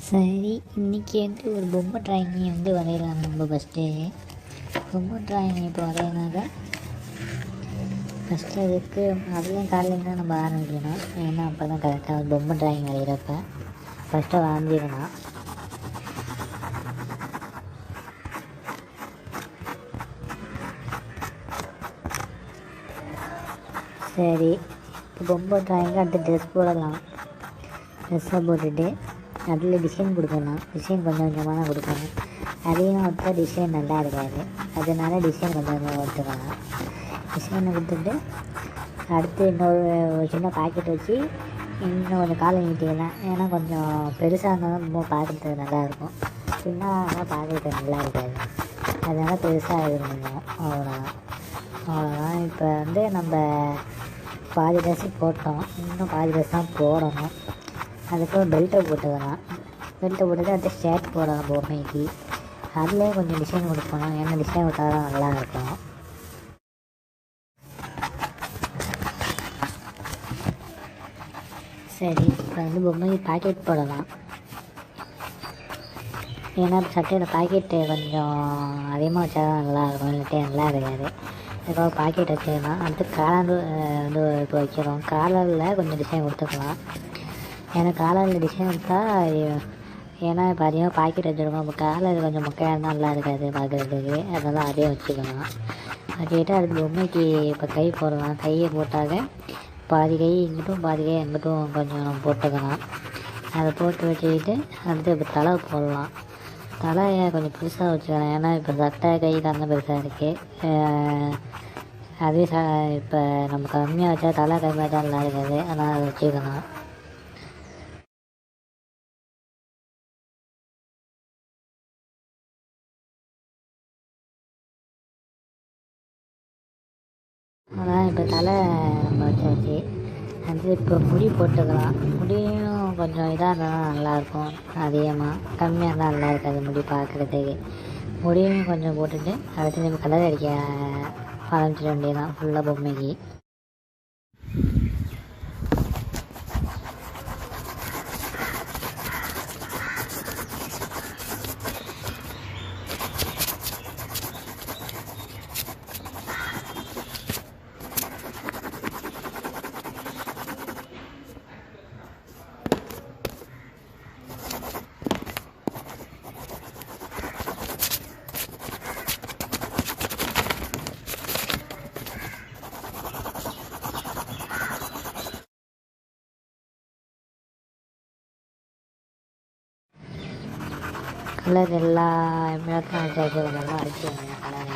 சரி, இன்றைக்கி வந்து ஒரு பொம்மை ட்ராயிங்கை வந்து வரையலாம். நம்ம ஃபஸ்ட்டு பொம்மை ட்ராயிங் இப்போ வரையினாக்க ஃபஸ்ட்டு அதுக்கு அதுலேயும் காலையிலேருந்து தான் நம்ம ஆரம்பிக்கணும். ஏன்னா அப்போ தான் கரெக்டாக ஒரு பொம்மை ட்ராயிங் வரைகிறப்ப ஃபஸ்ட்டு வரைஞ்சிக்கணும். சரி, இப்போ பொம்மை ட்ராயிங்கு அடுத்து ட்ரெஸ் போடலாம். ட்ரெஸ்ஸை போட்டுட்டு அதில் டிசைன் கொடுக்கலாம். டிசைன் கொஞ்சம் கொஞ்சமாக தான் கொடுக்கணும். அதிகம் கொடுத்தா டிசைன் நல்லா இருக்காது. அதனால டிசைன் கொஞ்சம் கொஞ்சமாக கொடுத்துக்கலாம். டிசைனை கொடுத்துட்டு அடுத்து இன்னொரு சின்ன பாக்கெட் வச்சு இன்னும் கொஞ்சம் காலை நீட்டிக்கலாம். ஏன்னா கொஞ்சம் பெருசாக இருந்தாலும் ரொம்ப பார்க்குறதுக்கு நல்லாயிருக்கும். சின்னதாக பார்க்குறதுக்கு நல்லா இருக்காது. அதனால் பெருசாக இது பண்ணுவோம். அவ்வளோதான். இப்போ வந்து நம்ம பாதி ட்ரெஸ்ஸு போட்டோம். இன்னும் பாதி ட்ரெஸ் தான் போடணும். அதுக்கப்புறம் பெல்ட்டை போட்டுக்கலாம். பெல்ட்டை போட்டுட்டு அடுத்து ஷர்ட் போடலாம் பொம்மைக்கு. அதுலேயே கொஞ்சம் டிசைன் கொடுக்கணும். ஏன்னா டிசைன் கொடுத்தா தான் நல்லாயிருக்கும். சரி, இப்போ வந்து பொம்மைக்கு பாக்கெட் போடலாம். ஏன்னா சட்டையில் பாக்கெட்டு கொஞ்சம் அதிகமாக வச்சா தான் நல்லாயிருக்கும். இல்லாட்டி நல்லா இருக்காது. அதுக்கப்புறம் பாக்கெட் வச்சுக்கலாம். அடுத்து காலர் வந்து இப்போ வைக்கிறோம். காலரில் கொஞ்சம் டிசைன் கொடுத்துக்கலாம். ஏன்னா காலரில் டிசைன் கொடுத்தா ஏன்னா இப்போ அதிகமாக பாக்கெட் வச்சுருக்கோம். இப்போ காலர் கொஞ்சம் மொக்கையாக இருந்தால் நல்லா இருக்காது பார்க்குறதுக்கு. அதனால் அதே வச்சுக்கலாம். வச்சுக்கிட்டு அதுக்கு பொம்மைக்கு இப்போ கை போடலாம். கையை போட்டாக்க பாதி கை இங்கிட்டும் பாதி கை அங்கிட்டும் கொஞ்சம் போட்டுக்கலாம். அதை போட்டு வச்சுக்கிட்டு அடுத்து இப்போ தலை போடலாம். தலையை கொஞ்சம் பெருசாக வச்சுக்கலாம். ஏன்னா இப்போ சட்டை கை தான் பெருசாக இருக்குது. அதே இப்போ நம்ம கம்மியாக வச்சா தலை கம்மியாக தான் நல்லா இருக்காது. அதனால் அதை வச்சுக்கலாம். அதான் இப்போ தலை நம்ம வச்சாச்சு. அது இப்போ முடி போட்டுக்கலாம். முடியும் கொஞ்சம் இதாக இருந்தால் நல்லாயிருக்கும். அதிகமாக கம்மியாக இருந்தால் நல்லா இருக்காது முடி பார்க்குறதுக்கு. முடியும் கொஞ்சம் போட்டுட்டு அடுத்து நம்ம கலர் அடிக்க ஆரம்பிச்சிட வேண்டியதான் ஃபுல்லாக பொம்மைக்கு. கலர் எல்லா இடத்துல வச்சாச்சு. கொஞ்சம் அடிச்சு கலர்